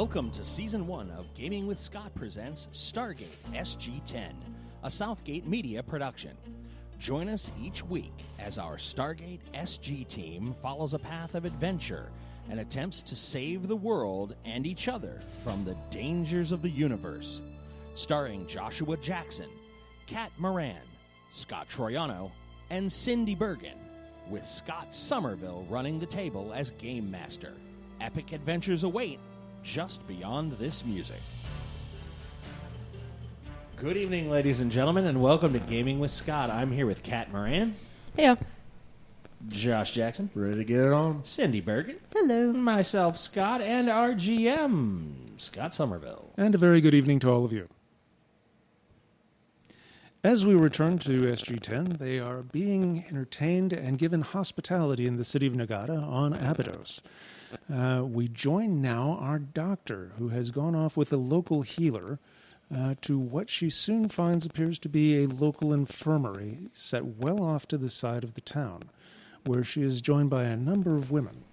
Welcome to Season 1 of Gaming with Scott presents Stargate SG10, a Southgate Media production. Join us each week as our Stargate SG team follows a path of adventure and attempts to save the world and each other from the dangers of the universe. Starring Joshua Jackson, Kat Moran, Scott Troiano, and Cindy Bergen, with Scott Somerville running the table as Game Master. Epic adventures await just beyond this music. Good evening, ladies and gentlemen, and welcome to Gaming with Scott. I'm here with Kat Moran. Hey. Josh Jackson. Ready to get it on? Cindy Bergen. Hello. Myself, Scott, and our GM, Scott Somerville. And a very good evening to all of you. As we return to SG10, they are being entertained and given hospitality in the city of Nagata on Abydos. We join now our doctor, who has gone off with a local healer to what she soon finds appears to be a local infirmary set well off to the side of the town, where she is joined by a number of women.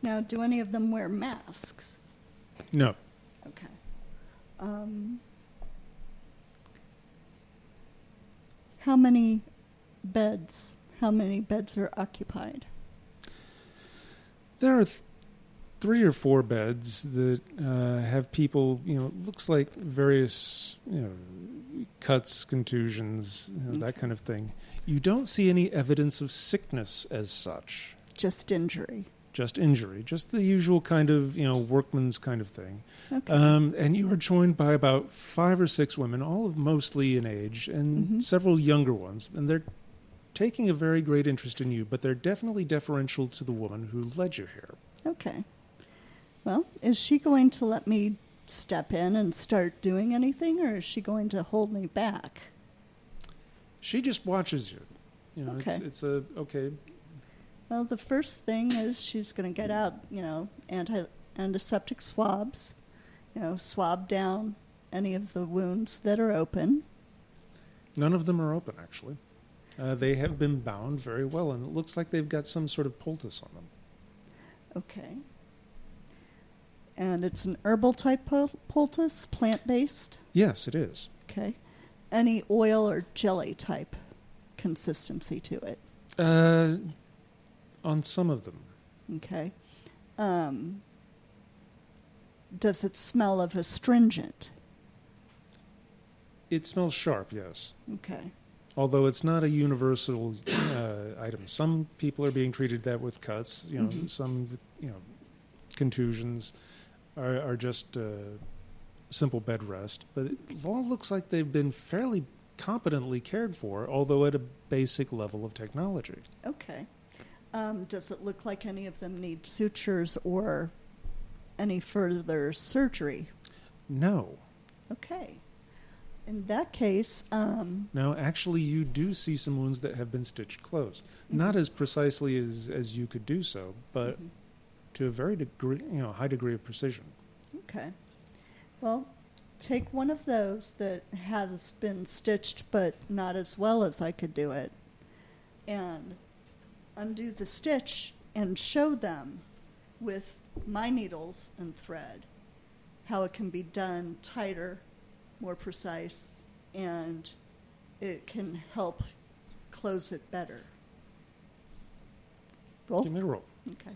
Now, do any of them wear masks? No. Okay. How many beds are occupied? There are 3 or 4 beds that have people, looks like various, cuts, contusions, that kind of thing. You don't see any evidence of sickness as such. Just injury. Just injury. Just the usual kind of, workman's kind of thing. Okay. And you are joined by about 5 or 6 women, all of mostly in age, and several younger ones. And they're taking a very great interest in you, but they're definitely deferential to the woman who led you here. Okay. Well, is she going to let me step in and start doing anything, or is she going to hold me back? She just watches you. Okay. It's okay. Well, the first thing is she's going to get out, antiseptic swabs, swab down any of the wounds that are open. None of them are open, actually. They have been bound very well, and it looks like they've got some sort of poultice on them. Okay. And it's an herbal type poultice, plant-based? Yes, it is. Okay. Any oil or jelly type consistency to it? On some of them. Okay. Does it smell of astringent? It smells sharp, yes. Okay. Although it's not a universal item. Some people are being treated that with cuts. Some contusions are just simple bed rest. But it all looks like they've been fairly competently cared for, although at a basic level of technology. Okay. Does it look like any of them need sutures or any further surgery? No. Okay. In that case... Now, actually, you do see some wounds that have been stitched closed. Not as precisely as you could do so, but to a very high degree of precision. Okay. Well, take one of those that has been stitched, but not as well as I could do it, and undo the stitch and show them with my needles and thread how it can be done tighter, more precise, and it can help close it better. Roll? Give me a roll. Okay.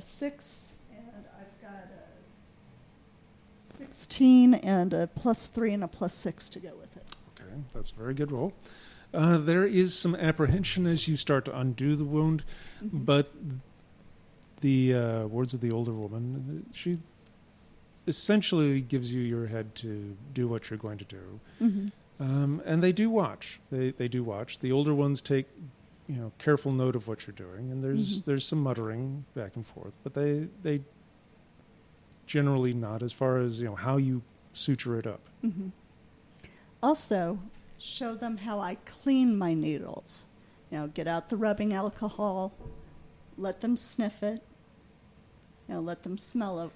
6, and I've got a 16 and a +3 and a +6 to go with it. Okay, that's a very good roll. There is some apprehension as you start to undo the wound, but the words of the older woman, she essentially gives you your head to do what you're going to do. And they do watch. They do watch. The older ones take careful note of what you're doing, and there's some muttering back and forth, but they generally not as far as how you suture it up. Also, show them how I clean my needles. Get out the rubbing alcohol, let them sniff it, let them smell it,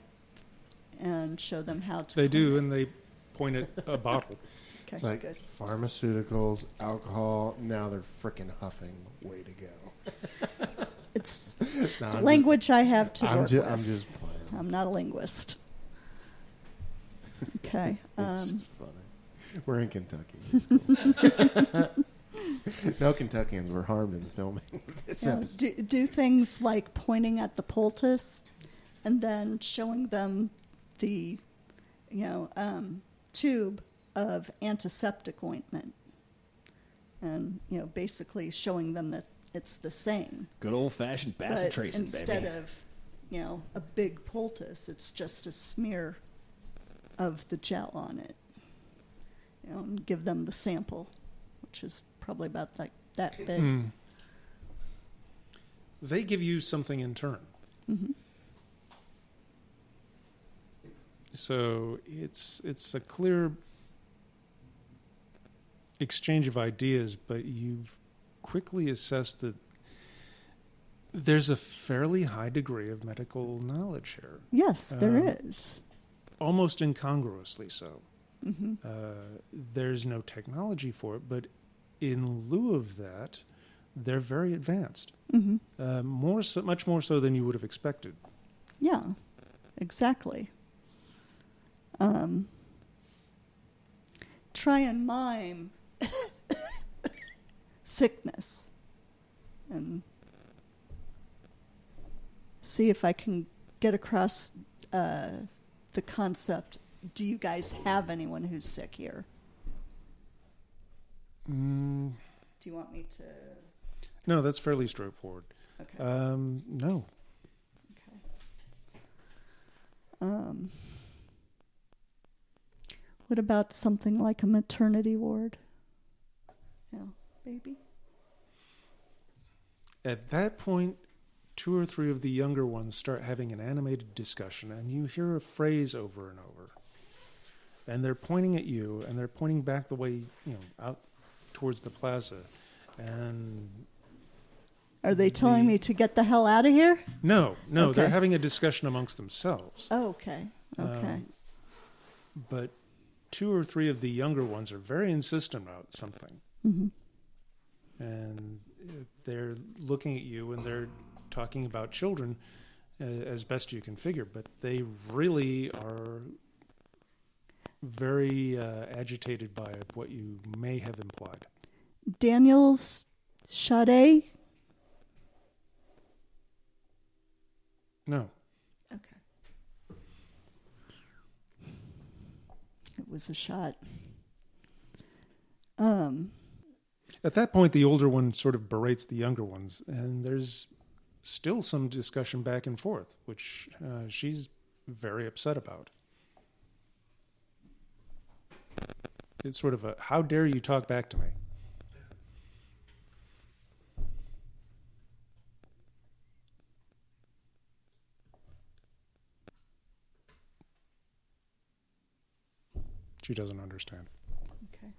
and show them how to They do, it. and they point at a bottle. Okay, It's like good. pharmaceuticals, alcohol, now they're frickin' huffing. Way to go. It's No, the language I have to work with. I'm just playing. I'm not a linguist. Okay. It's just funny. We're in Kentucky. It's cool. No Kentuckians were harmed in the filming of this episode. Do things like pointing at the poultice and then showing them the, tube of antiseptic ointment, and basically showing them that it's the same. Good old-fashioned basset But tracing, instead baby. of a big poultice, it's just a smear of the gel on it. And give them the sample, which is probably about that big. They give you something in turn. Mm-hmm. So it's a clear exchange of ideas, but you've quickly assessed that there's a fairly high degree of medical knowledge here. Yes, there is. Almost incongruously so. Mm-hmm. There's no technology for it, but in lieu of that, they're very advanced. Mm-hmm. Much more so than you would have expected. Yeah, exactly. Try and mime sickness and see if I can get across the concept. Do you guys have anyone who's sick here? Do you want me to? No, that's fairly straightforward. Okay. No. Okay. What about something like a maternity ward? Yeah, baby. At that point, 2 or 3 of the younger ones start having an animated discussion, and you hear a phrase over and over. And they're pointing at you, and they're pointing back the way, out towards the plaza. And are they telling me to get the hell out of here? No, Okay. They're having a discussion amongst themselves. Oh, okay. Okay. But 2 or 3 of the younger ones are very insistent about something. Mm-hmm. And they're looking at you, and they're talking about children as best you can figure, but they really are very agitated by what you may have implied. Daniel's Sade? No. Okay. It was a shot. At that point, the older one sort of berates the younger ones, and there's still some discussion back and forth, which she's very upset about. It's sort of a, how dare you talk back to me? She doesn't understand. Okay.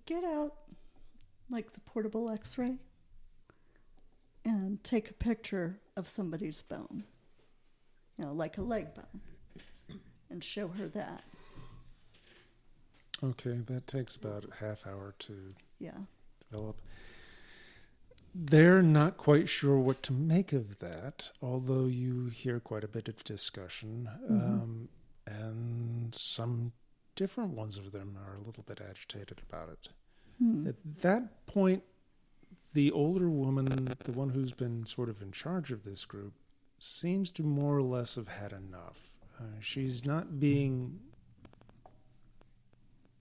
Get out, like, the portable x-ray and take a picture of somebody's bone, like a leg bone, and show her that. Okay, that takes about a half hour to develop. They're not quite sure what to make of that, although you hear quite a bit of discussion, and some different ones of them are a little bit agitated about it. At that point, the older woman, the one who's been sort of in charge of this group, seems to more or less have had enough. She's not being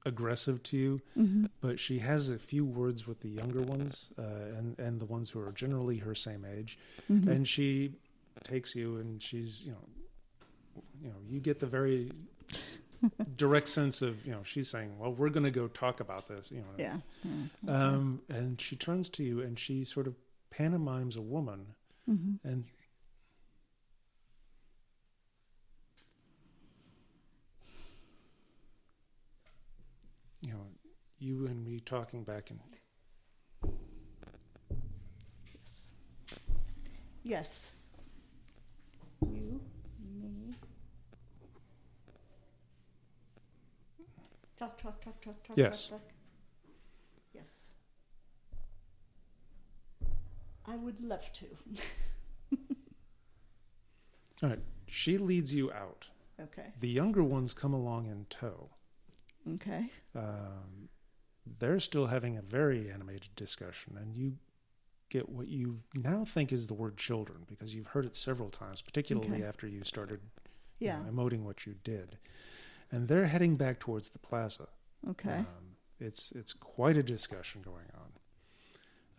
aggressive to you, but she has a few words with the younger ones and the ones who are generally her same age, and she takes you, and she's you get the very direct sense of she's saying, well, we're going to go talk about this, and she turns to you and she sort of pantomimes a woman, and you and me talking back and Yes. You, me. Talk. Yes. Talk. Yes. I would love to. All right. She leads you out. Okay. The younger ones come along in tow. Okay. They're still having a very animated discussion, and you get what you now think is the word children, because you've heard it several times, particularly after you started emoting what you did. And they're heading back towards the plaza. Okay. It's quite a discussion going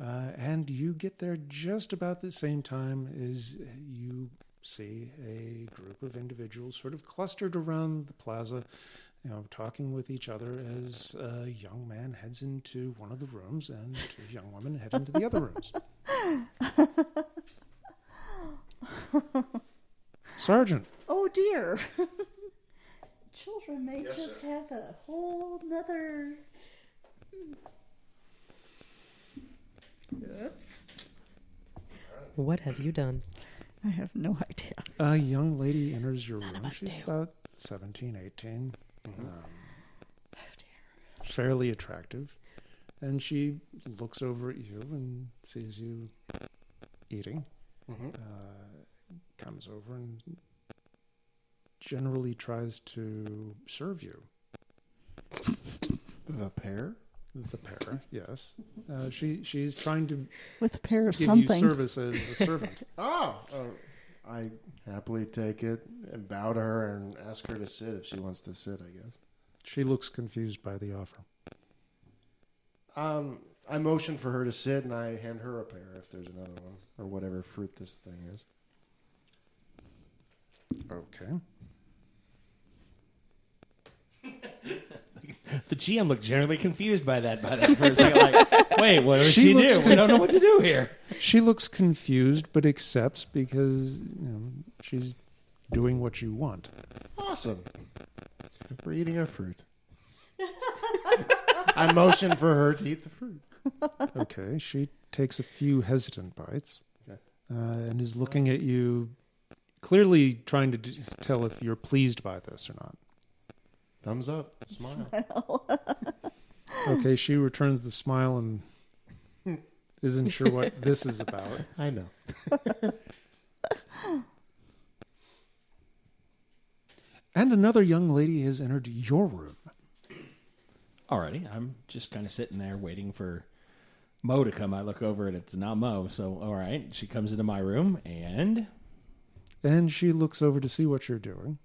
on. And you get there just about the same time as you see a group of individuals sort of clustered around the plaza, talking with each other as a young man heads into one of the rooms and two young women head into the other rooms. Sergeant. Oh, dear. Children may just have a whole nother... Oops. What have you done? I have no idea. A young lady enters your None of room. us She's do. about 17, 18. Oh, dear. Fairly attractive. And she looks over at you and sees you eating. Comes over and generally tries to serve you. The pair? The pair, yes. She's trying to With a pair of give something. you service as a servant. I happily take it and bow to her and ask her to sit if she wants to sit, I guess. She looks confused by the offer. I motion for her to sit, and I hand her a pear if there's another one, or whatever fruit this thing is. Okay. The GM looked generally confused by that person. Like, wait, what does she do? We don't know what to do here. She looks confused, but accepts because she's doing what you want. Awesome. We're eating our fruit. I motion for her to eat the fruit. Okay, she takes a few hesitant bites Okay. and is looking at you, clearly trying to tell if you're pleased by this or not. Thumbs up. Smile. Okay, she returns the smile and isn't sure what this is about. I know. And another young lady has entered your room. Alrighty, I'm just kind of sitting there waiting for Mo to come. I look over and it's not Mo, so all right. She comes into my room And she looks over to see what you're doing.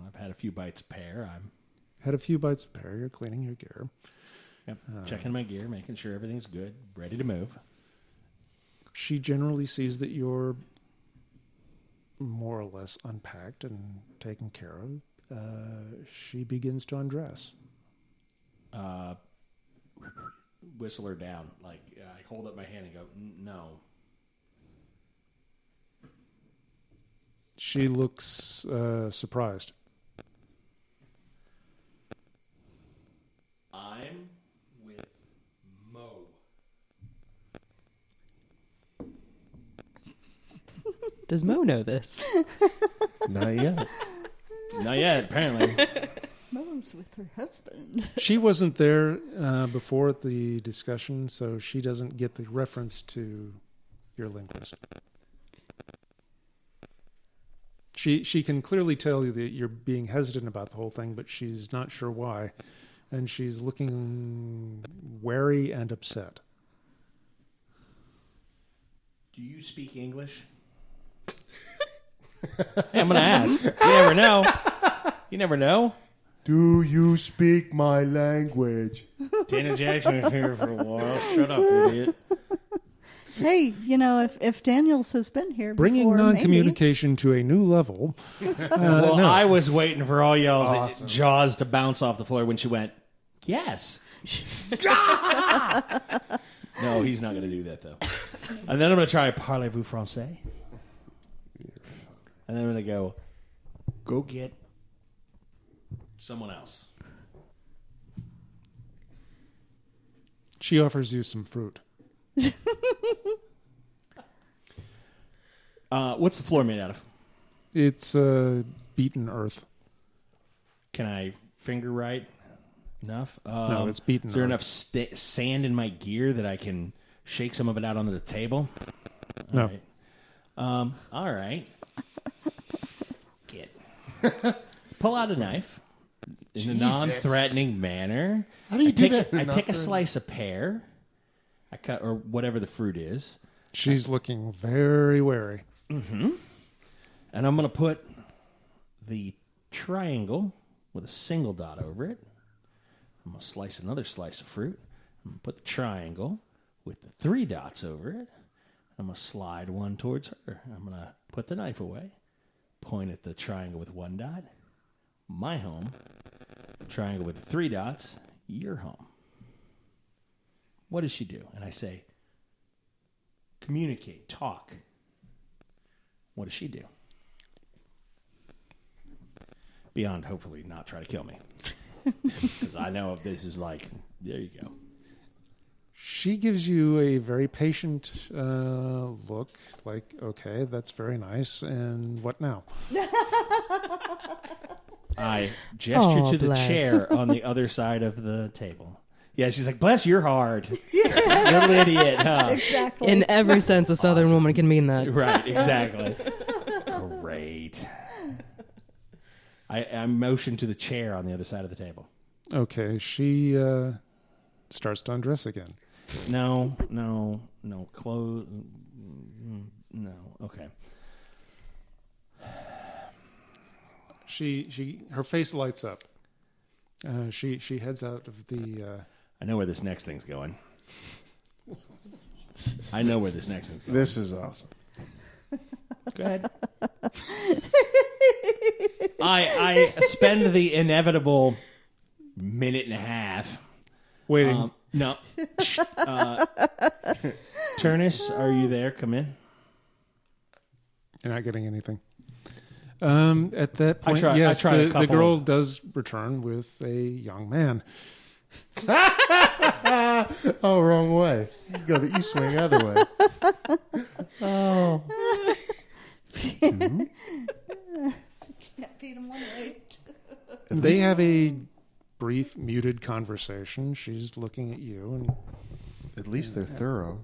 I've had a few bites of pear. I'm Had a few bites of pear. You're cleaning your gear. checking my gear, making sure everything's good, ready to move. She generally sees that you're more or less unpacked and taken care of. She begins to undress. Whistle her down. Like, I hold up my hand and go, no. She looks surprised. I'm with Mo. Does Mo know this? Not yet. Not yet, apparently. Mo's with her husband. She wasn't there before the discussion, so she doesn't get the reference to your linguist. She can clearly tell you that you're being hesitant about the whole thing, but she's not sure why. And she's looking wary and upset. Do you speak English? Hey, I'm going to ask. You never know. You never know. Do you speak my language? Dana Jackson is here for a while. Shut up, idiot. Hey, if Daniels has been here Bringing before, non-communication to a new level. Well, no. I was waiting for all y'all's Awesome. jaws to bounce off the floor when she went, yes. No, he's not going to do that, though. And then I'm going to try parlez-vous français. And then I'm going to go get someone else. She offers you some fruit. What's the floor made out of? It's beaten earth. Can I finger write Enough? No, it's beaten. Is there hard. enough sand in my gear that I can shake some of it out onto the table? No. All right. Get. Pull out a knife in a non-threatening manner. How do you do that? I take a slice of pear. I cut, or whatever the fruit is. She's looking very wary. Mm-hmm. And I'm going to put the triangle with a single dot over it. I'm going to slice another slice of fruit. I'm going to put the triangle with the 3 dots over it. I'm going to slide one towards her. I'm going to put the knife away, point at the triangle with 1 dot. My home. Triangle with 3 dots. Your home. What does she do? And I say, communicate, talk. What does she do? Beyond hopefully not try to kill me. Because I know if this is like, there you go. She gives you a very patient look, like, okay, that's very nice, and what now? I gesture to the bless. chair on the other side of the table. Yeah, she's like, bless your heart. Little idiot, huh? Exactly. In every sense, a Southern woman can mean that. Right, exactly. Great. I motion to the chair on the other side of the table. Okay, she starts to undress again. No, close. No, okay. Her face lights up. She heads out of the. I know where this next thing's going. I know where this next thing's going. This is awesome. Go ahead. I spend the inevitable minute and a half Waiting. no. Turnus, are you there? Come in. You're not getting anything. At that point, I yes, tried a the couple girl of- does return with a young man. Oh, wrong way. You swing other way. Oh. Can't beat him one way. They have a brief, muted conversation. She's looking at you, and At least they're thorough.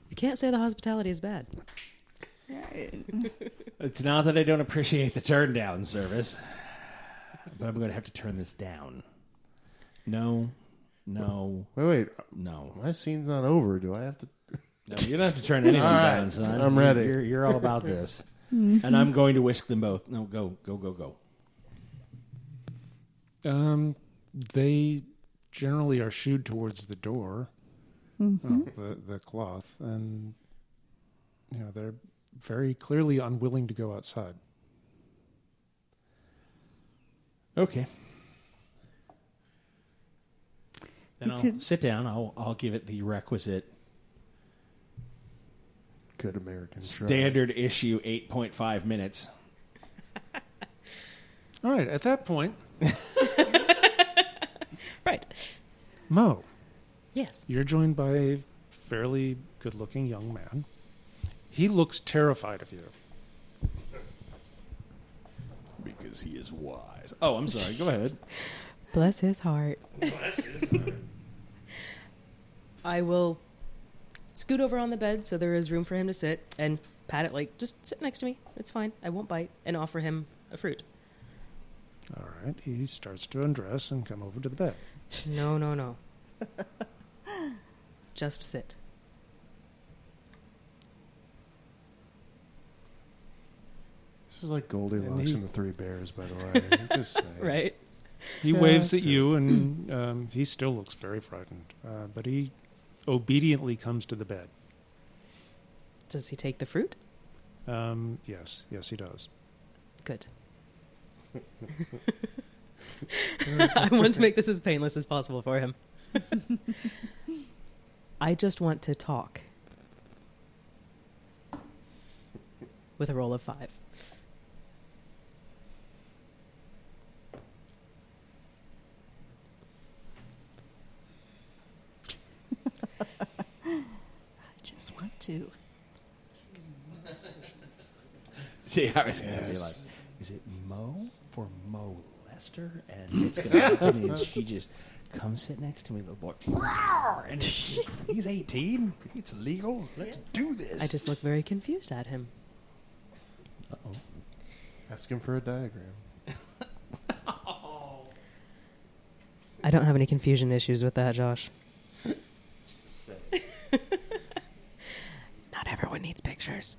You can't say the hospitality is bad. Right. It's not that I don't appreciate the turn down service, but I'm going to have to turn this down. No. Wait. No, My scene's not over. Do I have to? you don't have to turn anything All right. down, son. I'm ready. You're all about this. And I'm going to whisk them both. No, go. they generally are shooed towards the door, the cloth, and they're very clearly unwilling to go outside. Okay. Then You I'll could- sit down. I'll give it the requisite Good American. standard issue 8.5 minutes. All right, at that point, Right. Mo, Yes. you're joined by a fairly good-looking young man. He looks terrified of you. Because he is wise. Oh, I'm sorry. Go ahead. Bless his heart. I will scoot over on the bed so there is room for him to sit and pat it like, just sit next to me. It's fine. I won't bite. And offer him a fruit. All right, he starts to undress and come over to the bed. No. Just sit. This is like Goldilocks And he- and the Three Bears, by the way. Just saying. Right? He Just waves at you, and he still looks very frightened. But he obediently comes to the bed. Does he take the fruit? Yes, he does. Good. I want to make this as painless as possible for him. I just want to talk. With a roll of 5. I just want to. See, I was going to be like, is it Mo for molesting? faster, and it's going to happen. And she just comes sit next to me, little boy. And he's 18. It's legal. Let's do this. I just look very confused at him. Uh-oh. Ask him for a diagram. I don't have any confusion issues with that, Josh. Not everyone needs pictures.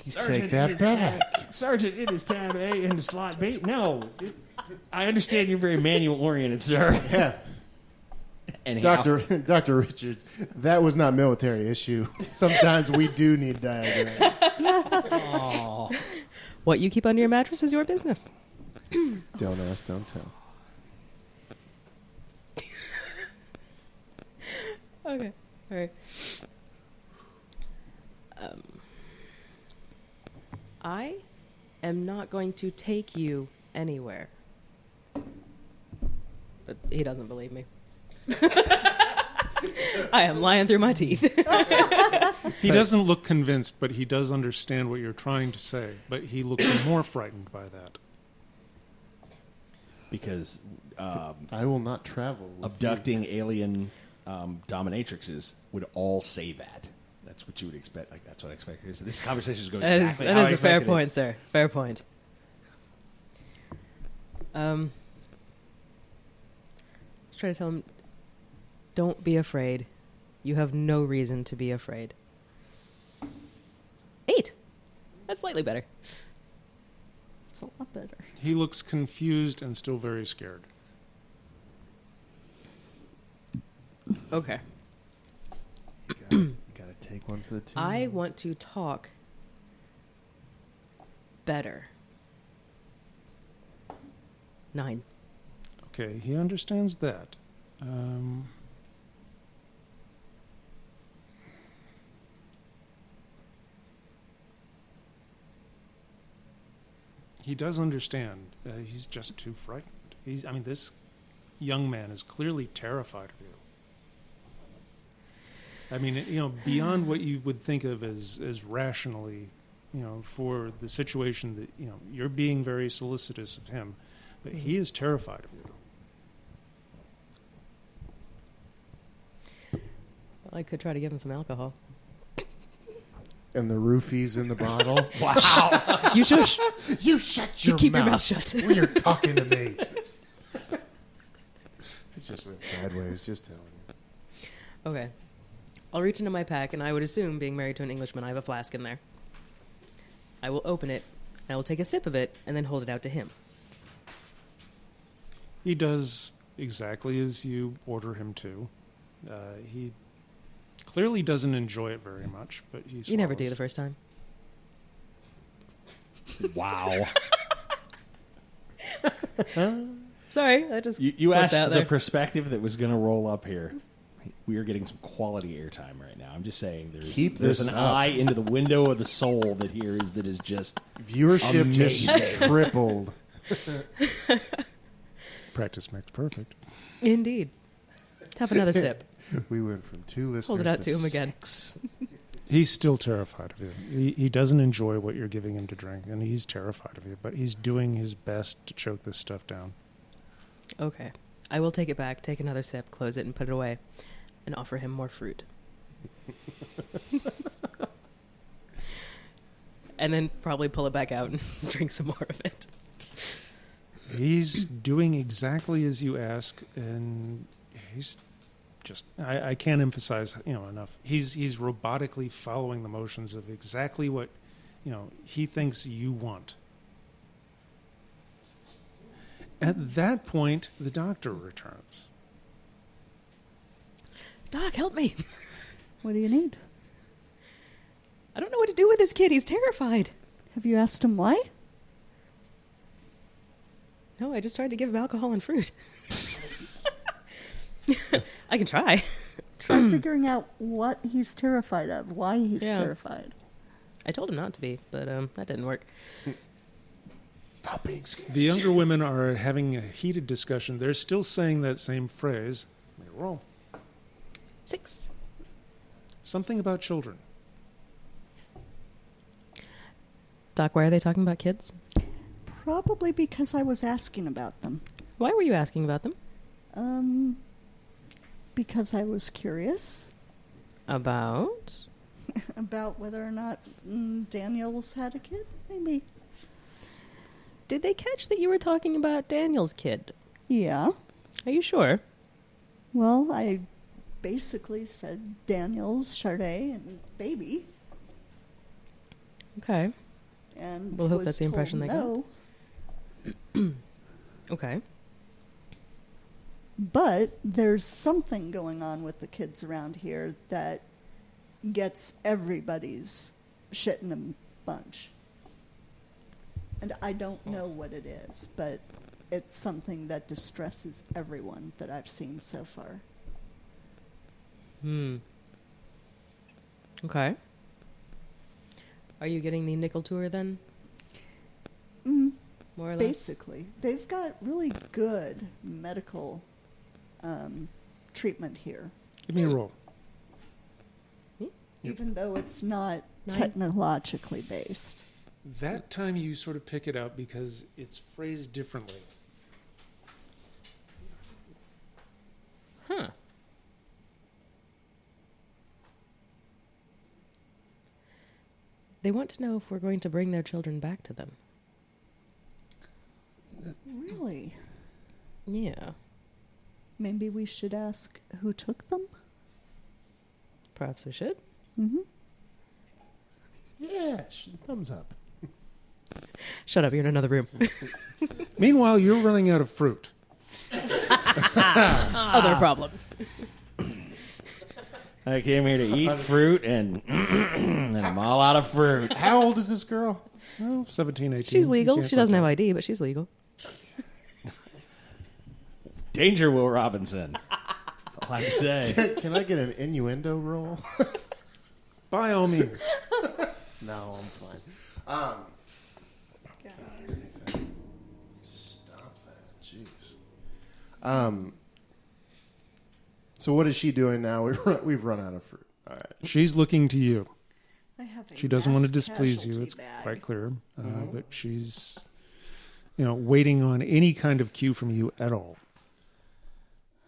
Take that back. Sergeant, it is tab A into slot B. No. I understand you're very manual-oriented, sir. Yeah. And Dr. Richards, that was not military issue. Sometimes we do need diagrams. Oh. What you keep under your mattress is your business. Don't ask, don't tell. Okay. All right. I am not going to take you anywhere. But he doesn't believe me. I am lying through my teeth. He doesn't look convinced, but he does understand what you're trying to say. But he looks more frightened by that. Because I will not travel with abducting alien dominatrixes would all say that. That's what you would expect. Like, that's what I expected. So this conversation is going exactly that how is I a fair expected point, it. sir. Fair point. Try to tell him, don't be afraid. You have no reason to be afraid. 8. That's slightly better. It's a lot better. He looks confused and still very scared. Okay. You gotta take one for the team. I want to talk better. 9. Okay, he understands that. He does understand. He's just too frightened. This young man is clearly terrified of you. Beyond what you would think of as rationally, for the situation that, you're being very solicitous of him, but he is terrified of you. Well, I could try to give him some alcohol. And the roofies in the bottle. Wow. You shush. You shut your Keep mouth. your mouth shut. When you're talking to me. It just went sideways, just telling you. Okay. I'll reach into my pack, and I would assume, being married to an Englishman, I have a flask in there. I will open it, and I will take a sip of it, and then hold it out to him. He does exactly as you order him to. He clearly doesn't enjoy it very much, but he's. You never do the first time. Wow. Sorry, I just You slipped asked out the there. perspective that was going to roll up here. We are getting some quality airtime right now. I'm just saying Keep there's this an up. eye into the window of the soul that is just Viewership just Amazing. tripled. Practice makes perfect. Indeed. Have another sip. We went from 2 listeners Hold it out to him again. 6. He's still terrified of you. He doesn't enjoy what you're giving him to drink, and he's terrified of you, but he's doing his best to choke this stuff down. Okay. I will take it back, take another sip, close it, and put it away, and offer him more fruit. And then probably pull it back out and drink some more of it. He's doing exactly as you ask, and he's just, I can't emphasize, enough. He's robotically following the motions of exactly what, he thinks you want. At that point, the doctor returns. Doc, help me. What do you need? I don't know what to do with this kid. He's terrified. Have you asked him why? No, I just tried to give him alcohol and fruit. I can try. Try figuring out what he's terrified of, why he's Yeah. terrified. I told him not to be, but that didn't work. stop being scared. The younger women are having a heated discussion. They're still saying that same phrase. Make a roll. 6. Something about children. Doc, why are they talking about kids? Probably because I was asking about them. Why were you asking about them? Because I was curious About? about whether or not Daniel's had a kid. Maybe. Did they catch that you were talking about Daniel's kid? Yeah. Are you sure? Well, I basically said Daniel's, Charday, and baby. Okay. And We'll hope was that's the impression told they got. no. Okay. But there's something going on with the kids around here that gets everybody's shit in a bunch. And I don't know what it is, but it's something that distresses everyone that I've seen so far. Okay. Are you getting the nickel tour then? More or less? Basically. They've got really good medical treatment here. Give me a roll. Even though it's not 9. technologically based. That time you sort of pick it up because it's phrased differently. Huh. They want to know if we're going to bring their children back to them. Really? Yeah. Maybe we should ask who took them? Perhaps we should. Mm-hmm. Yeah, thumbs up. Shut up, you're in another room. Meanwhile, you're running out of fruit. Other problems. I came here to eat fruit, and I'm all out of fruit. How old is this girl? Oh, 17, 18. She's You legal. can't She doesn't put have that. ID, but she's legal. Danger, Will Robinson. That's all I have to say. Can I get an innuendo roll? By all means. No, I'm fine. Anything. Stop that. Jeez. So what is she doing now? We've run out of fruit. All right. She's looking to you. I have a She doesn't want to mass displease you. casualty It's bag. quite clear. But she's, waiting on any kind of cue from you at all.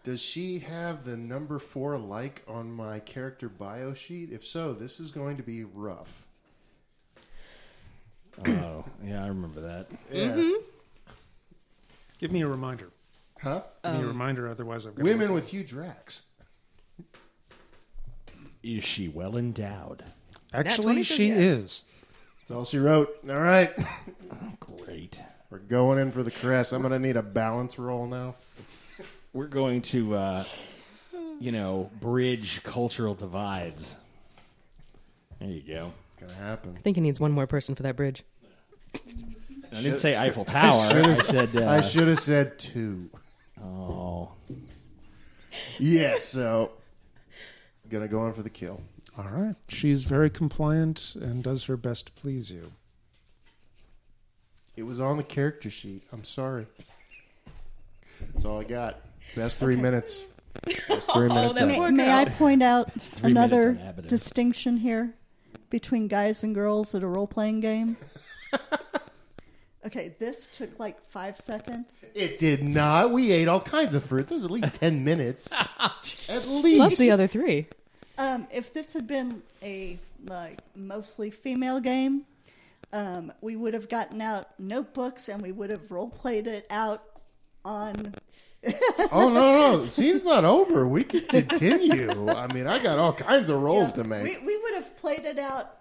Does she have the number 4 like on my character bio sheet? If so, this is going to be rough. Oh, yeah, I remember that. Yeah. Give me a reminder. Huh? Give me a reminder, otherwise I've got Women with huge racks. Is she well endowed? Actually, 20 says she yes. is. That's all she wrote. All right. Great. We're going in for the caress. I'm going to need a balance roll now. We're going to, bridge cultural divides. There you go. It's going to happen. I think he needs one more person for that bridge. I didn't say Eiffel Tower. I said. I should have said 2. Oh. Yeah, so going to go in for the kill. All right. She's very compliant and does her best to please you. It was on the character sheet. I'm sorry. That's all I got. Best 3 minutes. Best 3 minutes. that out. poor May I girl. point out 3 minutes another uninhabited. distinction here between guys and girls at a role-playing game? Okay, this took like 5 seconds. It did not. We ate all kinds of fruit. There's at least 10 minutes. At least. Plus the other 3. If this had been a mostly female game, we would have gotten out notebooks and we would have role-played it out on... Oh, no. The scene's not over. We can continue. I mean, I got all kinds of rolls to make. We would have played it out.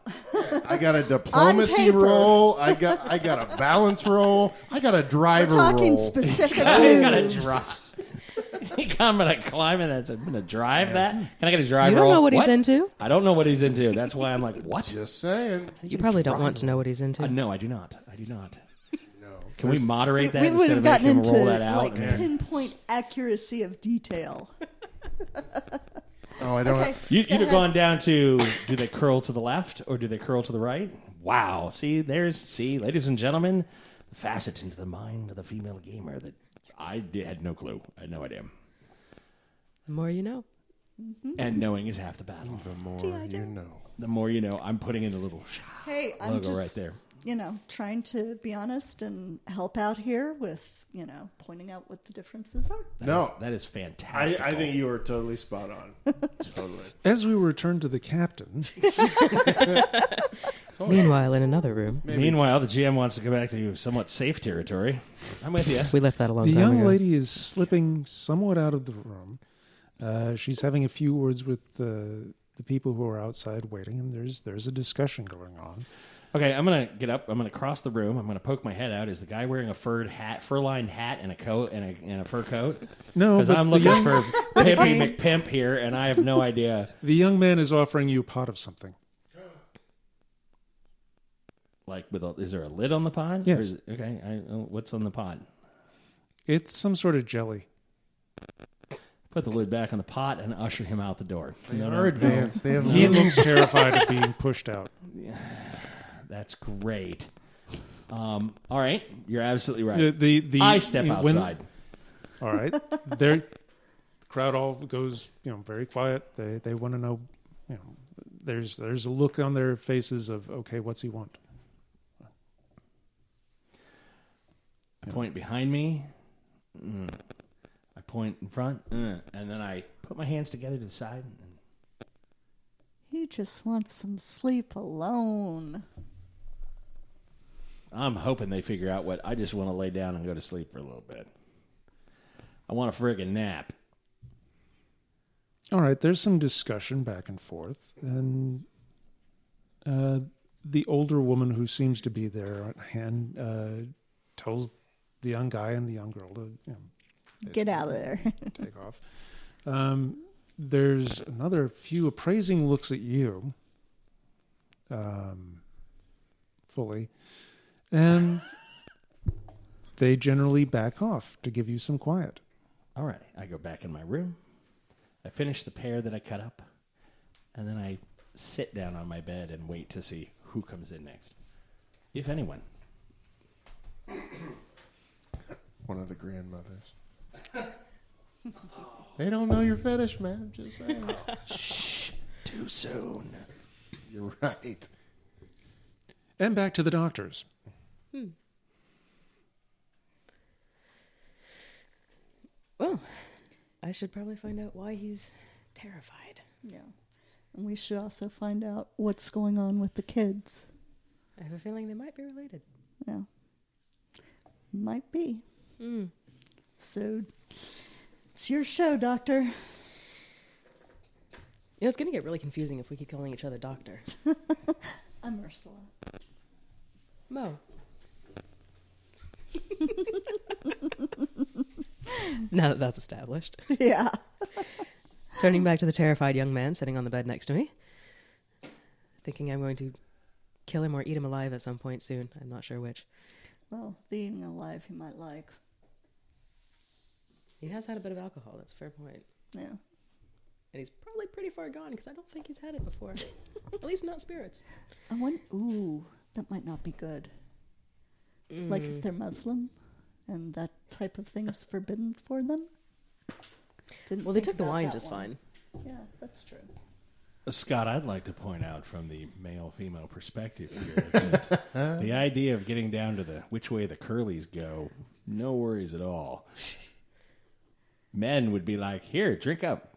I got a diplomacy paper. roll. I got a balance roll. I got a We're driver talking roll. specific I gotta moves. drive. I'm gonna climb and I'm gonna drive that. Can I get a drive You don't roll? know what he's into? I don't know what he's into. That's why I'm like, what? Just saying. You probably don't want to know what he's into. No, I do not. I do not. No. Can we moderate that We would instead have of making gotten him into roll that out? pinpoint accuracy of detail. Oh, I don't. Okay. You'd Go have ahead. gone down to, do they curl to the left or do they curl to the right? Wow. See, ladies and gentlemen, the facet into the mind of the female gamer that I had no clue. I had no idea. The more you know. And knowing is half the battle. The more you know. The more you know. I'm putting in a little Hey, I'm logo just, right there. Trying to be honest and help out here with, pointing out what the differences are. That is fantastic. I think you were totally spot on. Totally. As we return to the captain, Meanwhile, in another room, Meanwhile, the GM wants to go back to somewhat safe territory. I'm with you. we left that a long the time young ago. lady is slipping somewhat out of the room. She's having a few words with the people who are outside waiting, and there's a discussion going on. Okay, I'm gonna get up. I'm gonna cross the room. I'm gonna poke my head out. Is the guy wearing a fur-lined hat and a coat and a fur coat? No, Because but I'm looking for Pimpy McPimp here, and I have no idea. the young man is offering you a pot of something. Like, is there a lid on the pot? Yes. Okay. What's on the pot? It's some sort of jelly. Put the lid back on the pot and usher him out the door. They are advanced. They have He looks terrified of being pushed out. That's great. All right, you're absolutely right. I step when- outside. All right. The crowd all goes, very quiet. They want to know, there's a look on their faces of, okay, what's he want? I point behind me. I point in front. And then I put my hands together to the side. He just wants some sleep alone. I'm hoping they figure out what I just want to lay down and go to sleep for a little bit. I want a friggin' nap. All right. There's some discussion back and forth. And the older woman who seems to be there at hand tells the young guy and the young girl to Get out of there. take off. There's another few appraising looks at you, fully, and they generally back off to give you some quiet. All right, I go back in my room. I finish the pear that I cut up, and then I sit down on my bed and wait to see who comes in next, if anyone. One of the grandmothers. They don't know your fetish, man. I'm just saying. Shh, too soon. You're right. And back to the doctors. Well, I should probably find out why he's terrified. Yeah. And we should also find out what's going on with the kids. I have a feeling they might be related. Yeah. Might be. So, it's your show, Doctor. It's going to get really confusing if we keep calling each other Doctor. I'm Ursula. Mo. Now that that's established. Yeah. Turning back to the terrified young man sitting on the bed next to me. Thinking I'm going to kill him or eat him alive at some point soon. I'm not sure which. Well, the eating alive he might like. He has had a bit of alcohol. That's a fair point. Yeah. And he's probably pretty far gone because I don't think he's had it before. At least not spirits. Ooh, that might not be good. Like if they're Muslim and that type of thing is forbidden for them. Well, they took the wine just fine. Yeah, that's true. Scott, I'd like to point out from the male-female perspective here that the idea of getting down to the which way the curlies go, no worries at all. Men would be like, here, drink up.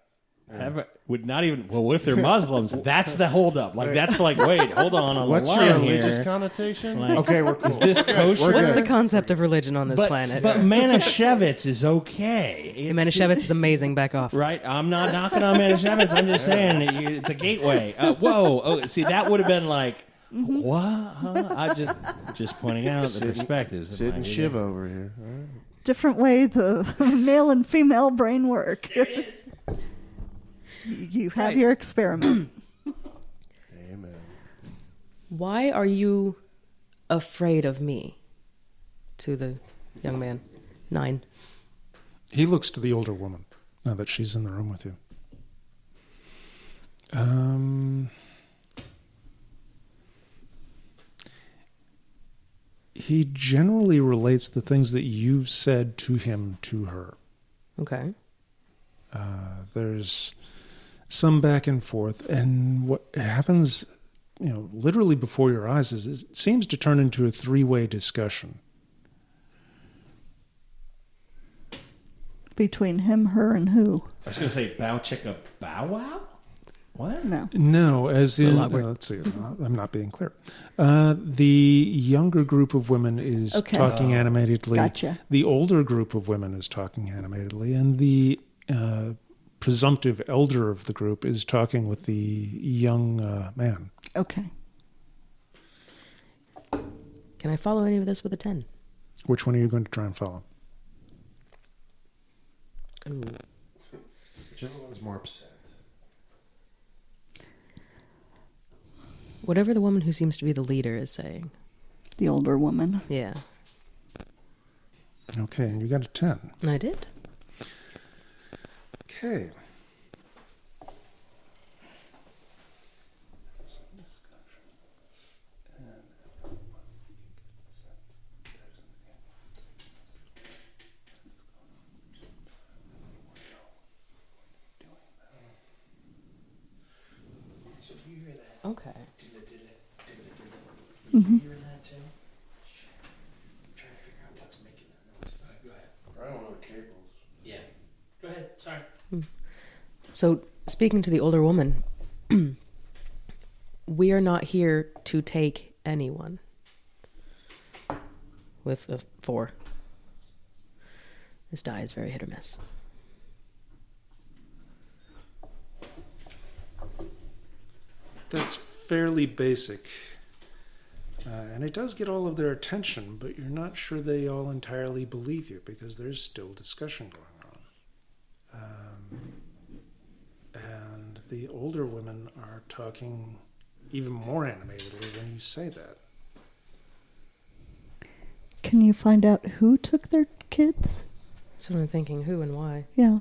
Would not even, well, what if they're Muslims? That's the holdup. Like, that's like, wait, hold on What's the your line religious here. connotation? Like, Okay, we're cool. Is this kosher? What's the concept of religion on this planet? But Manischewitz is okay. Manischewitz is amazing. Back off. Right? I'm not knocking on Manischewitz. I'm just saying it's a gateway. Whoa. Oh, see, that would have been like, what? Huh? I just pointing out the perspectives. Sit and shiv over here. All right. Different way the male and female brain work. There it is. You have your experiment. Amen. Why are you afraid of me? To the young man. 9. He looks to the older woman now that she's in the room with you. He generally relates the things that you've said to him to her. Okay. There's some back and forth, and what happens, literally before your eyes is it seems to turn into a three-way discussion. Between him, her, and who? I was going to say bow chicka bow wow? What? No. As in, let's see, I'm not being clear. The younger group of women is talking animatedly. Gotcha. The older group of women is talking animatedly, and the presumptive elder of the group is talking with the young man. Okay. Can I follow any of this with a 10? Which one are you going to try and follow? Ooh. Whichever one's more upset. Whatever the woman who seems to be the leader is saying. The older woman. Yeah. Okay, and you got a 10. I did. Okay. Okay. Mm-hmm. You hear that too? I'm trying to figure out what's making that noise. All right, go ahead. I don't know the cables. Yeah. Go ahead. Sorry. So, speaking to the older woman, we are not here to take anyone. With a 4. This die is very hit or miss. That's fairly basic. And it does get all of their attention, but you're not sure they all entirely believe you because there's still discussion going on. And the older women are talking even more animatedly when you say that. Can you find out who took their kids? So I'm thinking who and why. Yeah.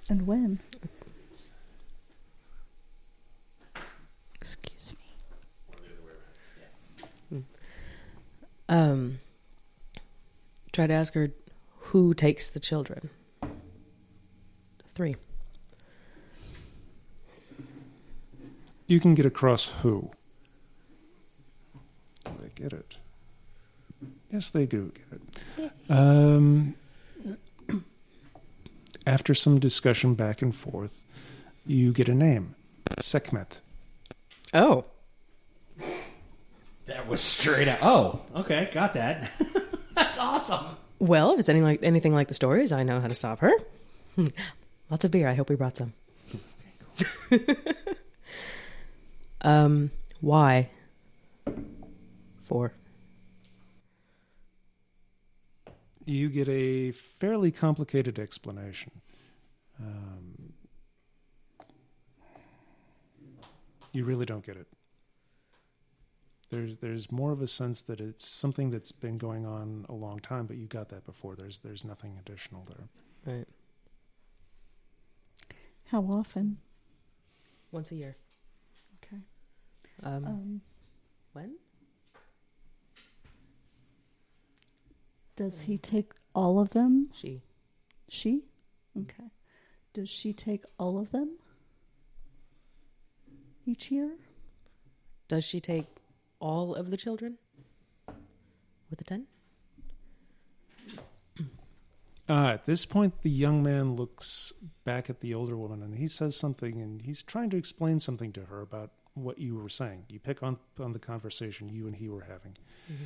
And when? Excuse me. Try to ask her who takes the children. 3. You can get across who. They get it. Yes, they do get it. After some discussion back and forth, you get a name. Sekhmet. Oh. That was straight out. Oh, okay. Got that. That's awesome. Well, if it's anything like the stories, I know how to stop her. Lots of beer. I hope we brought some. Why? 4. You get a fairly complicated explanation. You really don't get it. There's more of a sense that it's something that's been going on a long time, but you got that before. There's nothing additional there. Right. How often? Once a year. Okay. When? Does he take all of them? She. She? Okay. Does she take all of them each year? Does she take all of the children? With a 10? At this point, the young man looks back at the older woman and he says something, and he's trying to explain something to her about what you were saying. You pick on the conversation you and he were having. Mm-hmm.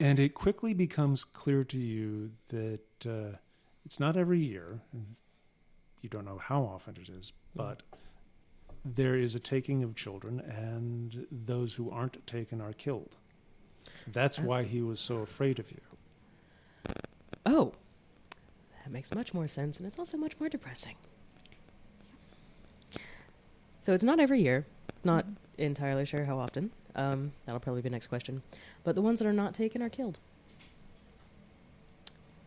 And it quickly becomes clear to you that it's not every year. You don't know how often it is, but there is a taking of children, and those who aren't taken are killed. That's why he was so afraid of you. Oh, that makes much more sense, and it's also much more depressing. So it's not every year. Not entirely sure how often. That'll probably be next question. But the ones that are not taken are killed.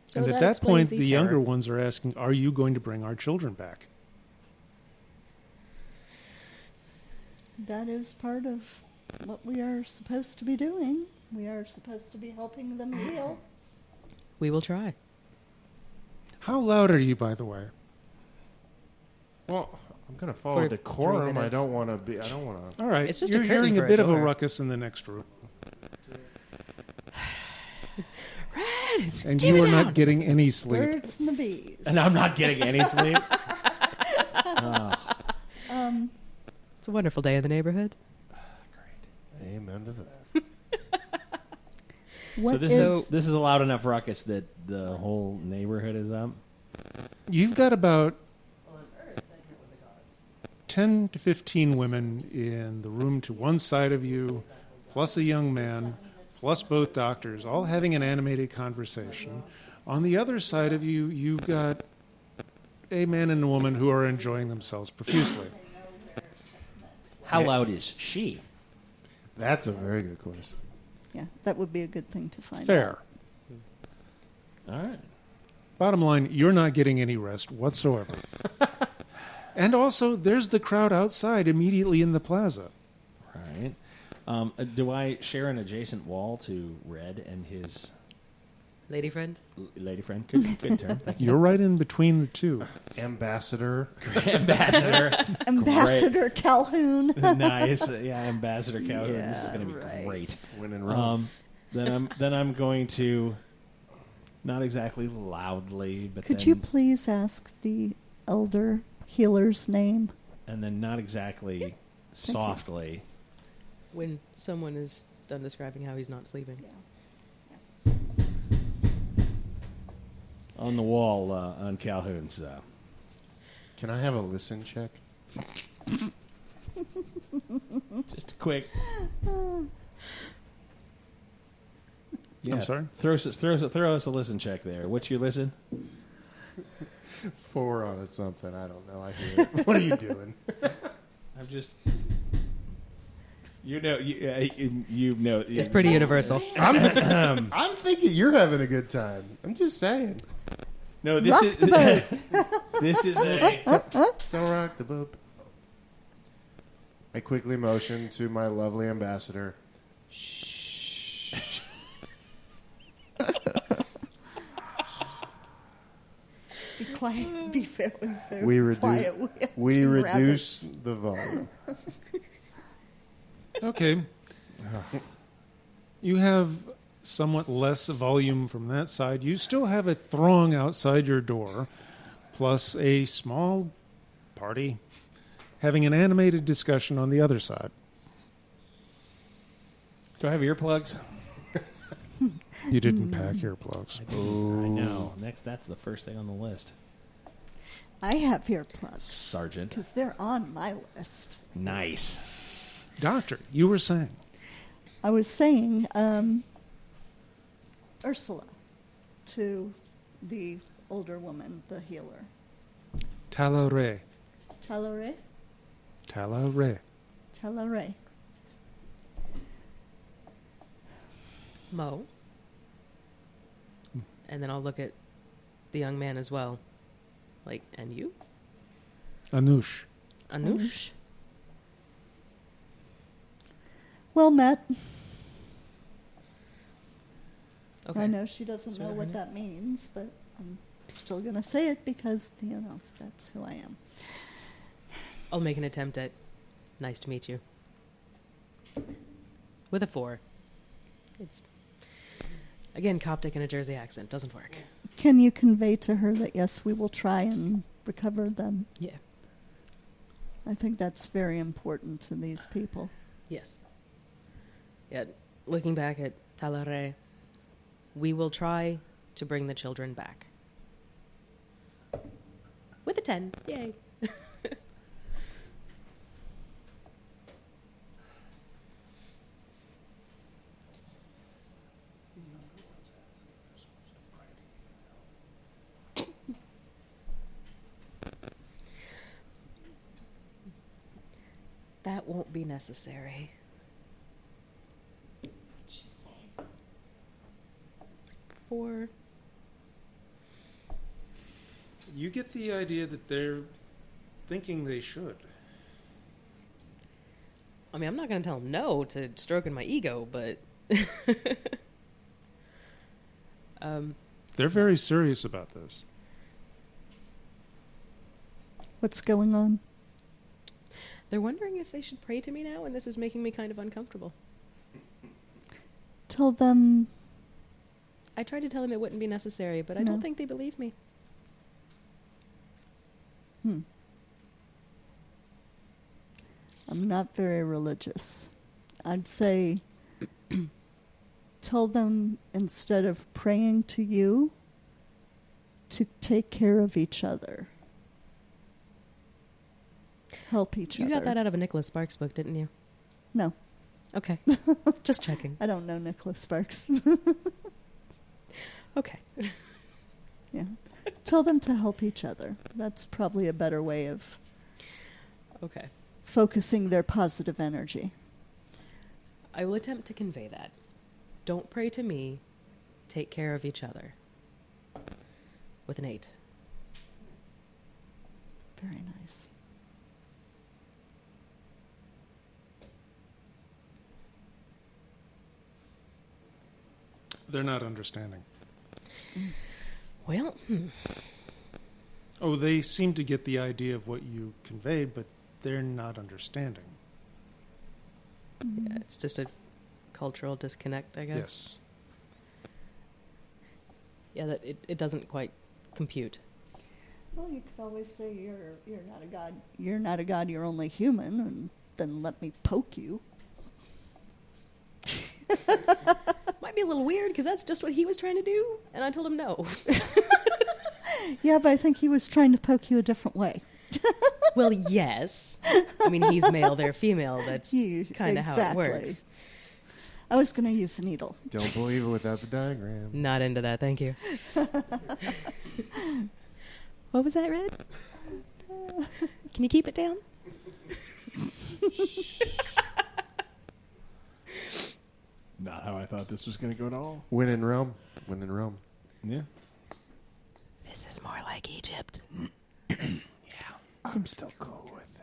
So and at that point, the younger ones are asking, are you going to bring our children back? That is part of what we are supposed to be doing. We are supposed to be helping them heal. We will try. How loud are you, by the way? Well, I'm going to follow For decorum. 3 I minutes. don't want to be. I don't want to. All right. It's just You're a curtain hearing for a a bit of a door. ruckus in the next room. Red, And keep you it are down. not getting any sleep. Birds and the bees. And I'm not getting any sleep. It's a wonderful day in the neighborhood. Amen to that. What So this is- is this is a loud enough ruckus that the whole neighborhood is up. You've got about 10 to 15 women in the room to one side of you, plus a young man, plus both doctors, all having an animated conversation. On the other side of you, you've got a man and a woman who are enjoying themselves profusely. How loud is she? That's a very good question. Yeah, that would be a good thing to find Fair. out. All right. Bottom line, you're not getting any rest whatsoever. And also, there's the crowd outside immediately in the plaza. Right. Do I share an adjacent wall to Red and his Lady friend. lady friend? Good term. Thank you. You're right in between the two. Ambassador. Ambassador. Ambassador Calhoun. Nice. Yeah, Ambassador Calhoun. This is Yeah, going to be right. great. Winning Rome. Then I'm going to not exactly loudly, but Could then, you please ask the elder healer's name? and then not exactly softly. When someone is done describing how he's not sleeping. On the wall on Calhoun's. Can I have a listen check? Just a quick. I'm sorry? Throw us a listen check there. What's your listen? 4 on a something. I don't know. I hear it. What are you doing? I'm just. You know. It's pretty universal. I'm thinking you're having a good time. I'm just saying. No, this Rock is the boat. this is a. Don't rock the boat. I quickly motion to my lovely ambassador. Be quiet. Be very, very We quiet. We Two reduce rabbits. the volume. Okay. You have somewhat less volume from that side. You still have a throng outside your door, plus a small party having an animated discussion on the other side. Do I have earplugs? You didn't pack earplugs. I know. Next, that's the first thing on the list. I have earplugs Sergeant. because they're on my list. Nice. Doctor, you were saying. I was saying Ursula to the older woman, the healer. Talare. Talare? Talare. Talare. Mo. And then I'll look at the young man as well. Like, and you? Anush. Anush? Well met. Okay. I know she doesn't That's know what I what mean. that means, but I'm still going to say it because, that's who I am. I'll make an attempt at nice to meet you. With a 4. It's, again, Coptic and a Jersey accent. Doesn't work. Can you convey to her that, yes, we will try and recover them? Yeah. I think that's very important to these people. Yes. Yeah, looking back at Talare, we will try to bring the children back. With a 10. Yay. That won't be necessary. 4. You get the idea that they're thinking they should. I mean, I'm not going to tell them no to stroking my ego, but... They're very serious about this. What's going on? They're wondering if they should pray to me now, and this is making me kind of uncomfortable. Tell them. I tried to tell them it wouldn't be necessary, but I No. don't think they believe me. I'm not very religious. I'd say tell them instead of praying to you to take care of each other. Help each You other. got that out of a Nicholas Sparks book, didn't you? No, Okay. Just checking. I don't know Nicholas Sparks. Okay. Yeah. Tell them to help each other. That's probably a better way of Okay. focusing their positive energy. I will attempt to convey that. Don't pray to me. Take care of each other. With an 8. Very nice. They're not understanding. Well, Oh, they seem to get the idea of what you conveyed, but they're not understanding. yeah, it's just a cultural disconnect, I guess. Yes. Yeah, that it doesn't quite compute. Well, you could always say you're not a god. You're not a god. You're only human, and then let me poke you. Might be a little weird because that's just what he was trying to do, and I told him no. Yeah, but I think he was trying to poke you a different way. Well, yes. I mean, he's male, they're female. That's kind of how it Exactly. works. I was going to use a needle. Don't believe it without the diagram. Not into that, thank you. What was that, Red? Can you keep it down? Not how I thought this was going to go at all. When in Rome. When in Rome. Yeah. This is more like Egypt. I'm still cool with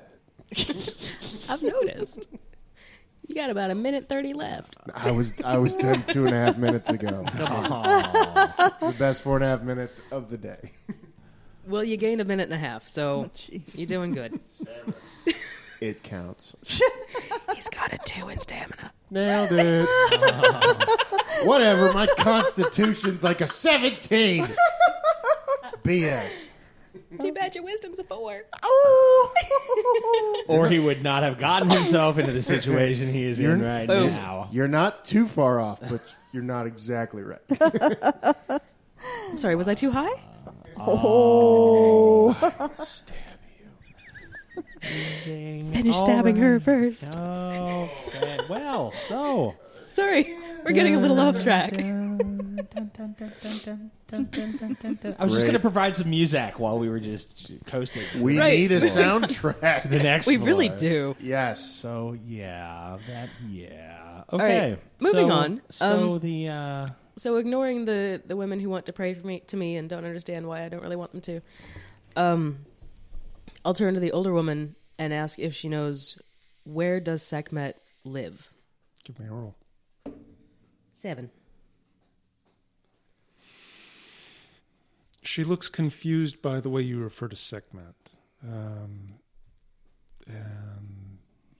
it. I've noticed. You got about 1:30 left. I was done 2.5 minutes ago. It's the best 4.5 minutes of the day. Well, you gained 1.5 minutes, so Oh, gee. you're doing good. It counts. He's got a 2 in stamina. Nailed it. Whatever. My constitution's like a 17. It's BS. Too bad your wisdom's a 4. Oh! Or he would not have gotten himself into the situation he is in You're- right Boom. now. You're not too far off, but you're not exactly right. I'm sorry, was I too high? Oh! Stab you. Finish stabbing her first. Oh, okay. Well, so. Sorry, we're getting a little off track. I was just going to provide some music while we were just coasting to We Right. need a soundtrack. the next We floor. really do. Yes. So, yeah. Okay. right, moving on. So So ignoring the women who want to pray to me and don't understand why I don't really want them to, I'll turn to the older woman and ask if she knows where does Sekhmet live. Give me a roll. 7. She looks confused by the way you refer to Sekhmet. And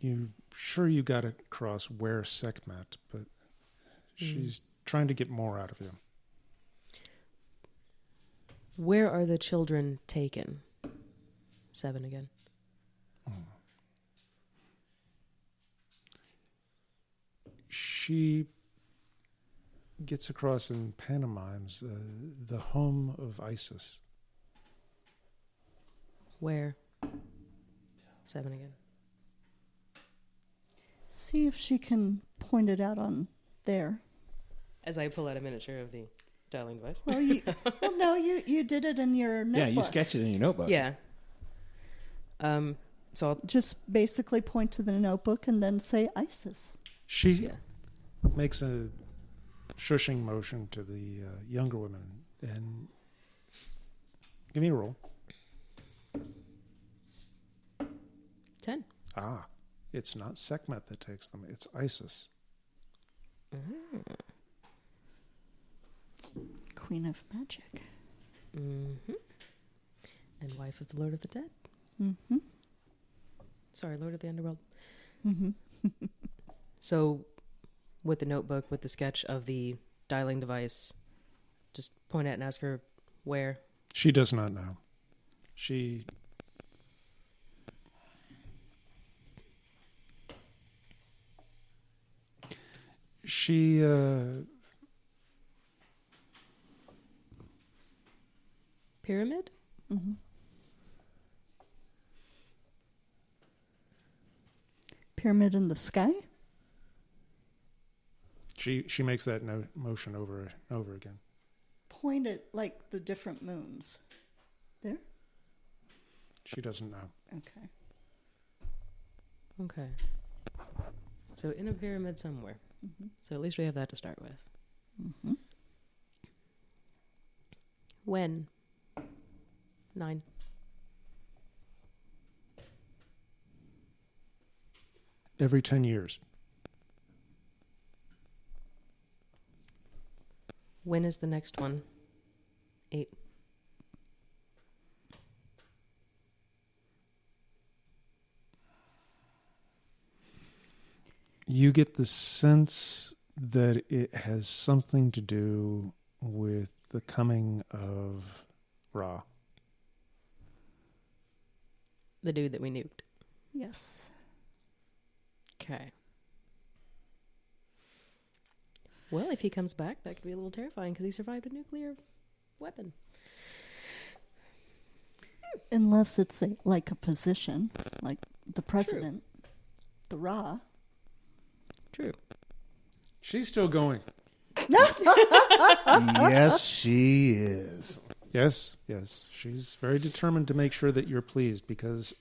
you sure you got across where Sekhmet, but she's trying to get more out of you. Where are the children taken? 7 again. She gets across and pantomimes the home of Isis. Where? 7 again. See if she can point it out on there. As I pull out a miniature of the dialing device. Well, no, you did it in your notebook. yeah, you sketch it in your notebook. Yeah. So I'll Just basically point to the notebook and then say ISIS. She Yeah. makes a shushing motion to the younger women and give me a roll. 10. Ah, it's not Sekhmet that takes them, it's Isis. Queen of Magic. Mm-hmm. And wife of the Lord of the Dead. Mm-hmm. Sorry, Lord of the Underworld. Mm-hmm. So, with the notebook, with the sketch of the dialing device, just point at and ask her where. She does not know. She Pyramid? Mm-hmm. Pyramid in the sky? she makes that motion over and over again. Point at, like, the different moons. There? She doesn't know. Okay. Okay. So, in a pyramid somewhere. Mm-hmm. So, at least we have that to start with. Mm-hmm. When? 9. Every 10 years. When is the next one? 8. You get the sense that it has something to do with the coming of Ra. The dude that we nuked. Yes. Okay. Well, if he comes back, that could be a little terrifying because he survived a nuclear weapon. Unless it's like a position, like the president, the Ra. True. She's still going. Yes, she is. Yes. She's very determined to make sure that you're pleased because,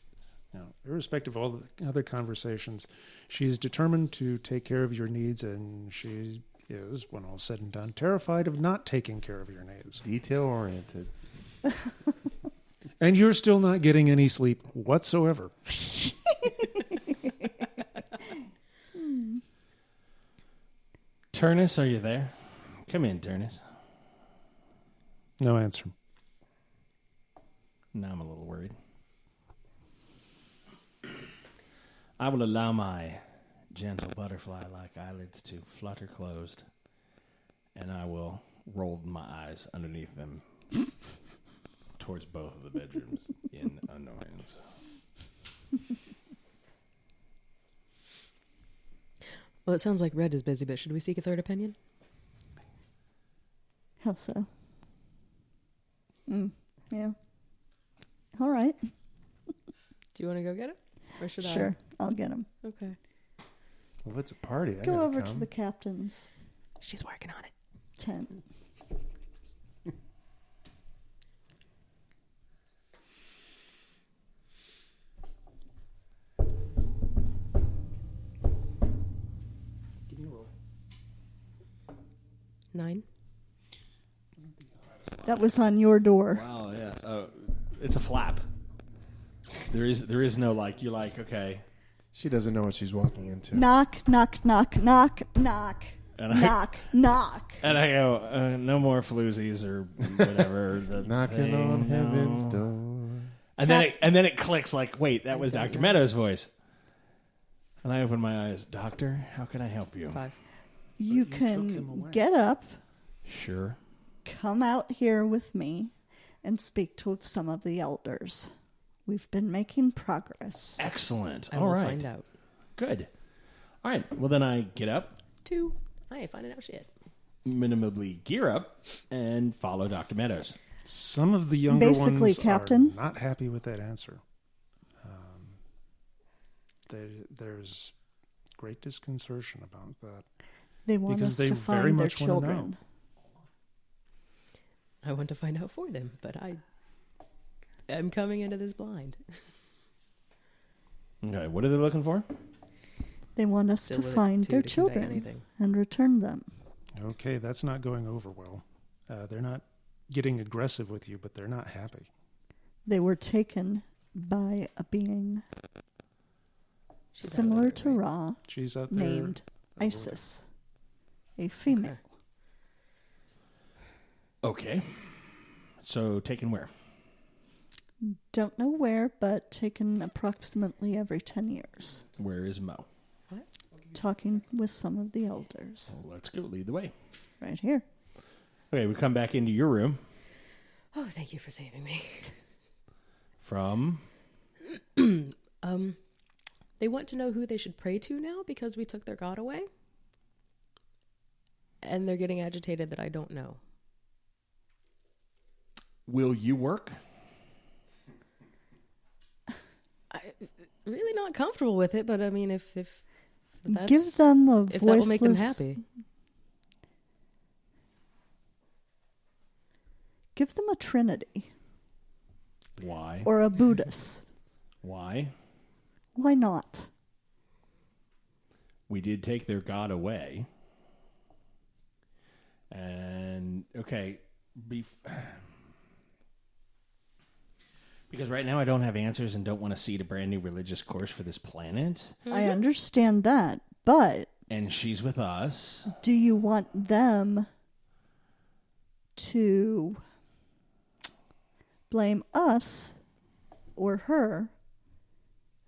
irrespective of all the other conversations, she's determined to take care of your needs, and she is, when all said and done, terrified of not taking care of your needs. Detail oriented. And you're still not getting any sleep whatsoever. Turnus, are you there? Come in, Turnus. No answer. Now I'm a little worried. I will allow my gentle butterfly-like eyelids to flutter closed, and I will roll my eyes underneath them towards both of the bedrooms in annoyance. Well, it sounds like Red is busy, but should we seek a third opinion? How so? Yeah. All right. Do you want to go get him? Or should Sure. I'll get him. Okay. Well, if it's a party, I Go gotta over come. to the captain's She's working on it. tent. Give me a roll. 9. That was on your door. Wow, yeah. It's a flap. There is no you're like, okay. She doesn't know what she's walking into. Knock, knock, knock, knock, knock, And knock, knock. And I go, no more floozies or whatever. Knocking on heaven's door. And then it clicks like, wait, that was Dr. Meadows' voice. And I open my eyes. Doctor, how can I help you? 5. You took him can away. get up, Sure. come out here with me, and speak to some of the elders. We've been making progress. Excellent. I All will right. find out. Good. All right. Well, then I get up, 2. I ain't finding out shit. minimally gear up, and follow Dr. Meadows. Some of the younger Basically, ones Captain. are not happy with that answer. There's great disconcertion about that. They want Because us they to very find their much wanna know. children. I want to find out for them, but I'm coming into this blind. Okay. What are they looking for? They want us Still to with it, find too, their to convey children anything. and return them. Okay, that's not going over well. They're not getting aggressive with you, but they're not happy. They were taken by a being She's similar out of to it, right? Ra, She's out there. named Isis, a female. Okay. So taken where? Don't know where, but taken approximately every 10 years. Where is Mo? Talking with some of the elders. Well, let's go. Lead the way. Right here. Okay, we come back into your room Oh, thank you for saving me. from... They want to know who they should pray to now because we took their god away. And they're getting agitated that I don't know. Will you work? I'm really not comfortable with it, but I mean, if that's... Give them a if that will make them voiceless- happy. Give them a trinity Why? or a Buddhist. Why? Why not? We did take their god away. And, okay, because right now I don't have answers and don't want to seed a brand new religious course for this planet. I understand that, but And she's with us. do you want them to blame us or her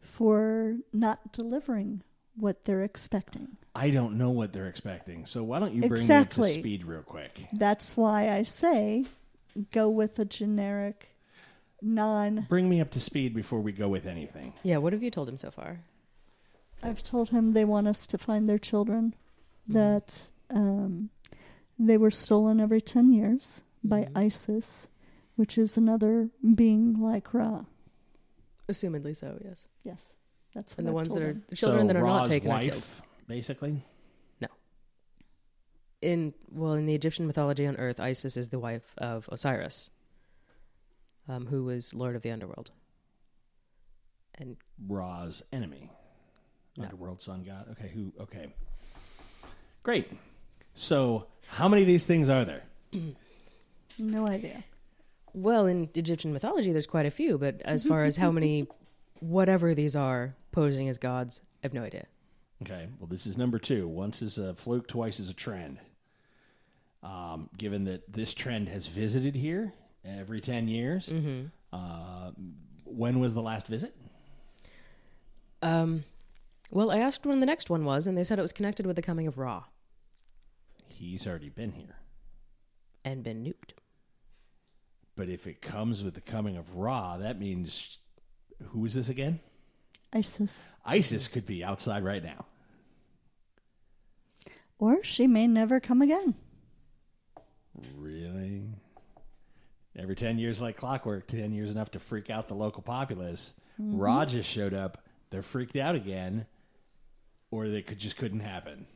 for not delivering what they're expecting? I don't know what they're expecting. So why don't you bring Exactly. me up to speed real quick? That's why I say go with a generic Bring me up to speed before we go with anything. Yeah, what have you told him so far? I've told him they want us to find their children, that they were stolen every 10 years by ISIS, which is another being like Ra. Assumedly so, yes. Yes, that's what And the I've ones told that are him. the children that are Ra's not taken are wife, killed. basically? In the Egyptian mythology on Earth, Isis is the wife of Osiris, who was Lord of the Underworld. And Ra's enemy. No. Underworld sun god. Okay. Great. So how many of these things are there? No idea. well, in Egyptian mythology, there's quite a few, but as far as how many, whatever these are, posing as gods, I have no idea. Okay. Well, this is number 2. Once is a fluke, twice is a trend. Given that this trend has visited here every 10 years, when was the last visit? Well, I asked when the next one was, and they said it was connected with the coming of Ra He's already been here. and been nuked. But if it comes with the coming of Ra, that means, who is this again? ISIS. ISIS could be outside right now. Or she may never come again. Really? Every 10 years like clockwork, 10 years enough to freak out the local populace. Ra just showed up. They're freaked out again. Or they couldn't happen.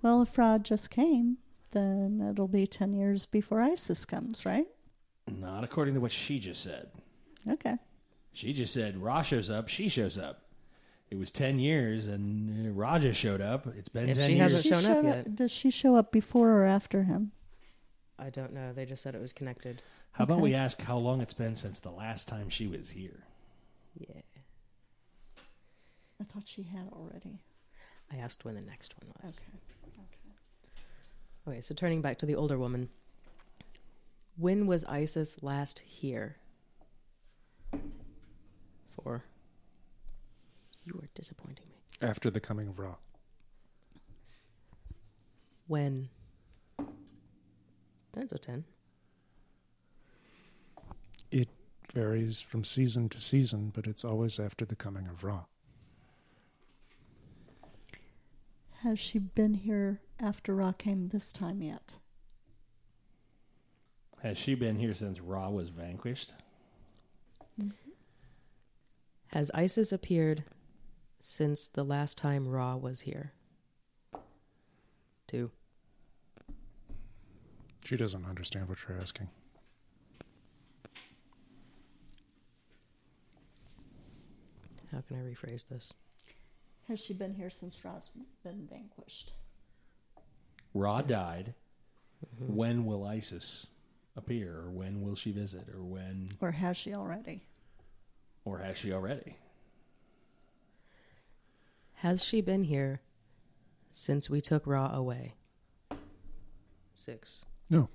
Well, if Ra just came, then it'll be 10 years before ISIS comes, right? Not according to what she just said. Okay. She just said Ra shows up, she shows up. It was 10 years and Ra just showed up. It's been If 10 she years. hasn't shown up yet. Does she show up before or after him? I don't know. They just said it was connected. How about Okay. we ask how long it's been since the last time she was here? Yeah. I thought she had already. I asked when the next one was. Okay. Okay, so turning back to the older woman. When was Isis last here? For. You are disappointing me. After the coming of Ra. When? That's a 10. It varies from season to season, but it's always after the coming of Ra. Has she been here after Ra came this time yet? Has she been here since Ra was vanquished? Has Isis appeared since the last time Ra was here? 2. She doesn't understand what you're asking. How can I rephrase this? Has she been here since Ra's been vanquished? Ra died. When will Isis appear? Or when will she visit? Or when? Or has she already? Or has she already? Has she been here since we took Ra away? 6. No.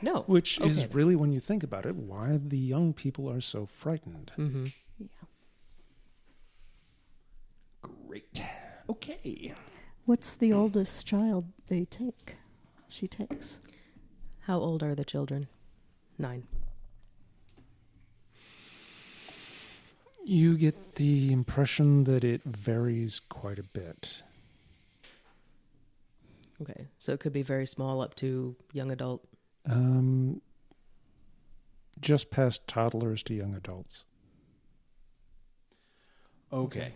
No. Which is Okay. really, when you think about it, why the young people are so frightened. Mm-hmm. Yeah. Great. Okay. What's the oldest child she takes? How old are the children? 9. You get the impression that it varies quite a bit. Okay. So it could be very small up to young adult. Just past toddlers to young adults. Okay.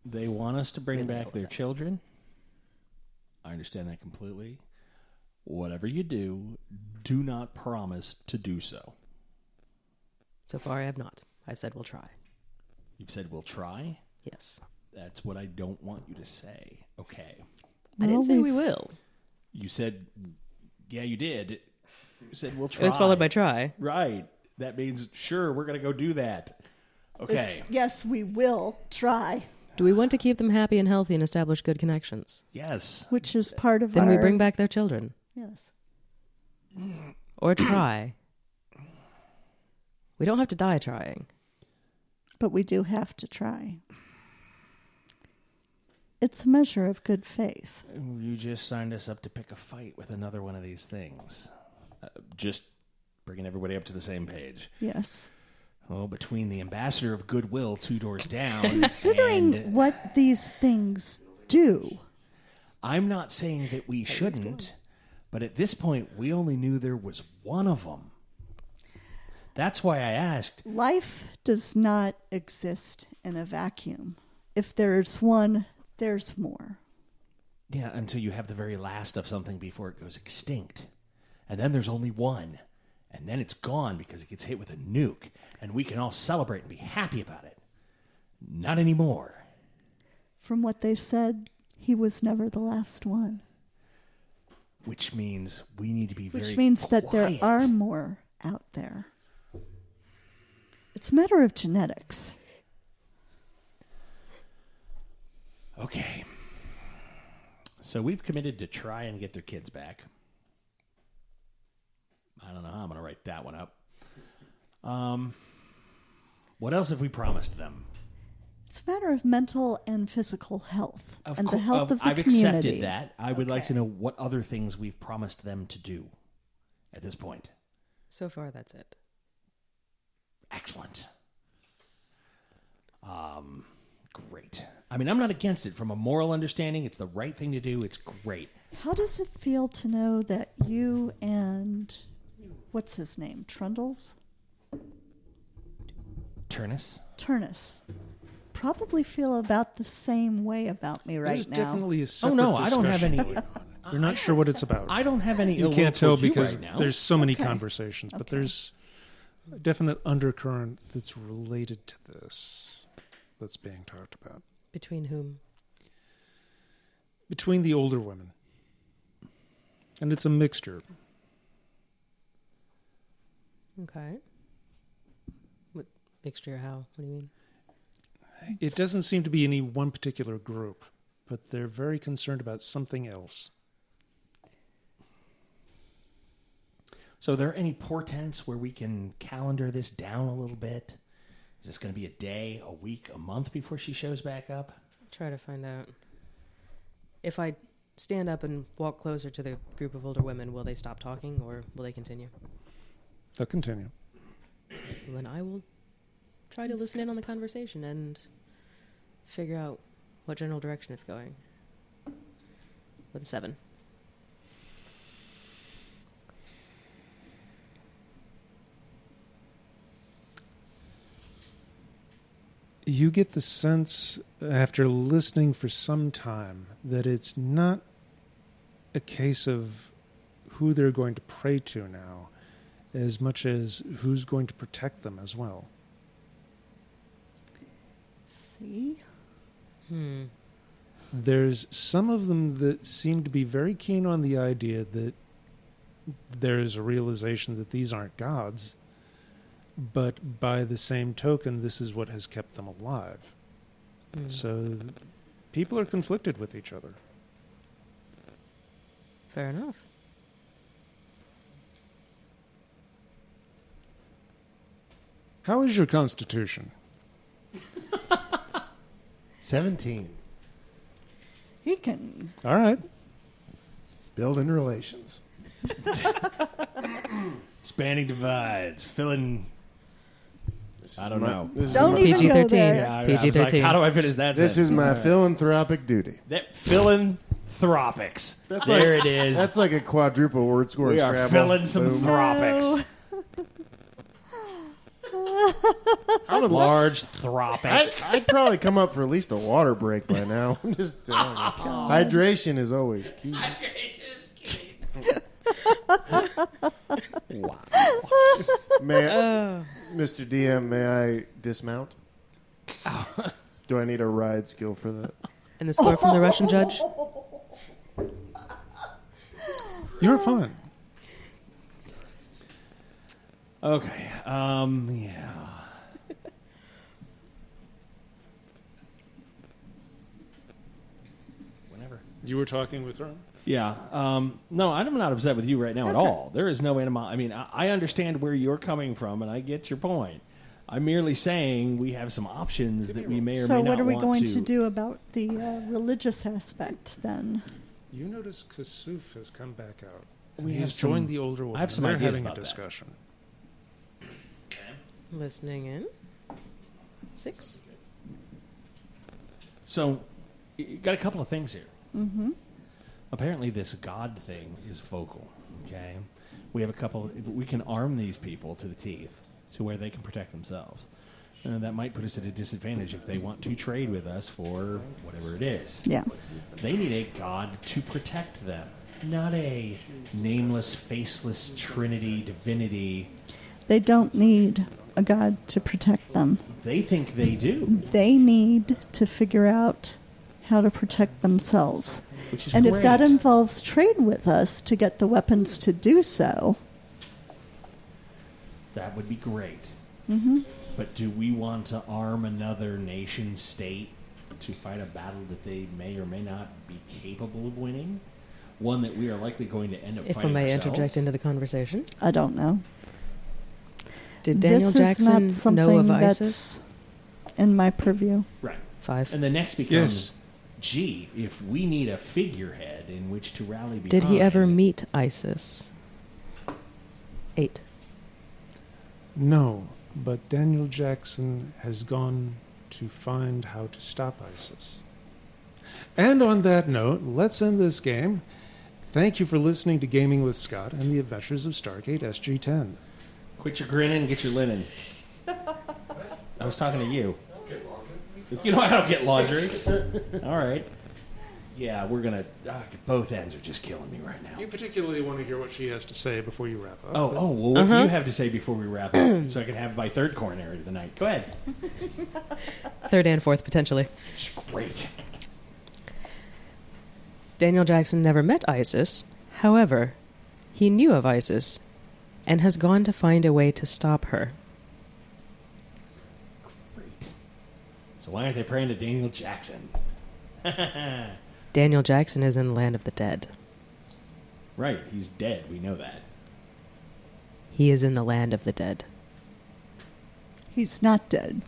They want us to bring Really back know their that. children. I understand that completely. Whatever you do, do not promise to do so. So far, I have not. I've said we'll try. You've said we'll try. Yes. That's what I don't want you to say. Okay. I didn't say we will. You said, yeah, you did. You said we'll try. It was followed by try. Right. That means, sure, we're going to go do that. Okay. Yes, we will try, Do we want to keep them happy and healthy and establish good connections? Yes. which is part of Then our... we bring back their children. Yes. Or try. We don't have to die trying. But we do have to try. It's a measure of good faith. You just signed us up to pick a fight with another one of these things. Just bringing everybody up to the same page. Yes. Oh, between the ambassador of goodwill 2 doors down. Considering and what these things do, I'm not saying that we shouldn't, but at this point, we only knew there was one of them. That's why I asked. life does not exist in a vacuum. If there's one, there's more. Yeah, until you have the very last of something before it goes extinct. And then there's only one. And then it's gone because it gets hit with a nuke. And we can all celebrate and be happy about it. Not anymore. From what they said, he was never the last one. Which means we need to be very Which means that there quiet. are more out there. It's a matter of genetics. Okay. So we've committed to try and get their kids back. I don't know how I'm going to write that one up. What else have we promised them? It's a matter of mental and physical health and the health of the I've community. accepted that. I would like Okay. to know what other things we've promised them to do at this point. So far, that's it. Excellent. Great. I mean, I'm not against it. From a moral understanding, it's the right thing to do. It's great. How does it feel to know that you and, what's his name, Trundles? Turnus, probably feel about the same way about me right There's now. definitely a separate no, I don't have discussion any- going on. You're not sure what it's about. I don't have any You ill will can't tell towards you because right now. there's so many Okay. conversations, but Okay. there's a definite undercurrent that's related to this that's being talked about. Between whom? Between the older women. And it's a mixture. Okay. What mixture? How? What do you mean? It doesn't seem to be any one particular group, but they're very concerned about something else. So are there any portents where we can calendar this down a little bit? Is this going to be a day, a week, a month before she shows back up? Try to find out. If I stand up and walk closer to the group of older women, will they stop talking or will they continue? They'll continue. Well, then I will try to listen in on the conversation and figure out what general direction it's going. With a 7. You get the sense, after listening for some time, that it's not a case of who they're going to pray to now, as much as who's going to protect them as well. See? There's some of them that seem to be very keen on the idea that there's a realization that these aren't gods, but by the same token, this is what has kept them alive. So people are conflicted with each other. Fair enough. How is your constitution? 17. He can. All right. Building relations. Spanning divides, filling. I don't know. Don't even go PG-13. there. Yeah, I was like, PG-13. how do I finish that? This sentence? is my philanthropic duty. That philanthropics. That's There like- it is. That's like a quadruple word score. We in are Scrabble. filling some Boom. thropics. Large thropic. I'd probably come up for at least a water break by now. I'm just telling you. Hydration is always key. Wow. May I, Mr. DM, may I dismount? Do I need a ride skill for that? And the score from the Russian judge? You're fine. Okay. Yeah. Whenever. You were talking with her? Yeah. No, I'm not upset with you right now at all. There is no animosity. I mean, I understand where you're coming from, and I get your point. I'm merely saying we have some options that we may or So may not what are we want going to do about the religious aspect then? You notice Kasuf has come back out. We He have has joined some- the older woman. I have some They're ideas having about a that. discussion. Listening in. 6. So, you got a couple of things here. Mm-hmm. Apparently, this God thing is focal. Okay, we have a couple. We can arm these people to the teeth to where they can protect themselves. And that might put us at a disadvantage if they want to trade with us for whatever it is. Yeah. They need a God to protect them, not a nameless, faceless trinity, divinity. They don't need a God to protect them. They think they do, They need to figure out how to protect themselves. which is And great. if that involves trade with us to get the weapons to do so, That would be great. mm-hmm. But do we want to arm another nation state to fight a battle that they may or may not be capable of winning? One that we are likely going to end up If I fighting may ourselves? interject into the conversation. I don't know. Did Daniel this is not Jackson something know of that's ISIS? in my purview. Right. 5. And the next becomes, Yes. gee, if we need a figurehead in which to rally behind... Did he ever meet ISIS? 8. No, but Daniel Jackson has gone to find how to stop ISIS. And on that note, let's end this game. Thank you for listening to Gaming with Scott and the Adventures of Stargate SG10. Quit your grinning and get your linen. I was talking to you. You know I don't get laundry. All right. Yeah, we're going to... both ends are just killing me right now. You particularly want to hear what she has to say before you wrap up. Oh, well, what do you have to say before we wrap up so I can have my third coronary of the night? Go ahead. 3rd and 4th, potentially. Great. Daniel Jackson never met ISIS. However, he knew of ISIS and has gone to find a way to stop her. Great. So why aren't they praying to Daniel Jackson? Daniel Jackson is in the land of the dead. Right, he's dead. We know that. He is in the land of the dead. He's not dead.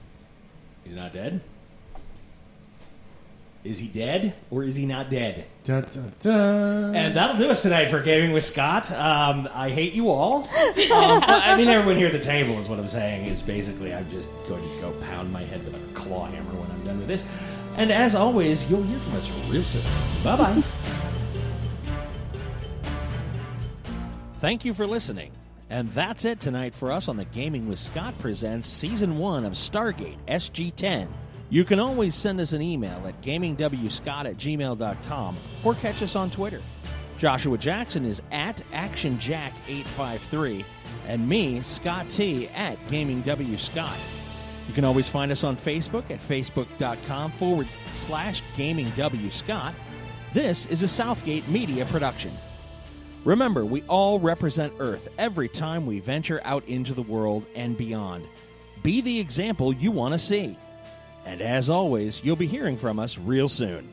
He's not dead? Is he dead or is he not dead? Dun, dun, dun. And that'll do us tonight for Gaming with Scott. I hate you all. I mean, everyone here at the table is what I'm saying. Is basically I'm just going to go pound my head with a claw hammer when I'm done with this. And as always, you'll hear from us real soon. Bye-bye. Thank you for listening. And that's it tonight for us on the Gaming with Scott Presents Season 1 of Stargate SG10. You can always send us an email at gamingwscott@gmail.com or catch us on Twitter. Joshua Jackson is at ActionJack853 and me, Scott T, at GamingWScott. You can always find us on Facebook at facebook.com/GamingWScott. This is a Southgate Media production. Remember, we all represent Earth every time we venture out into the world and beyond. Be the example you want to see. And as always, you'll be hearing from us real soon.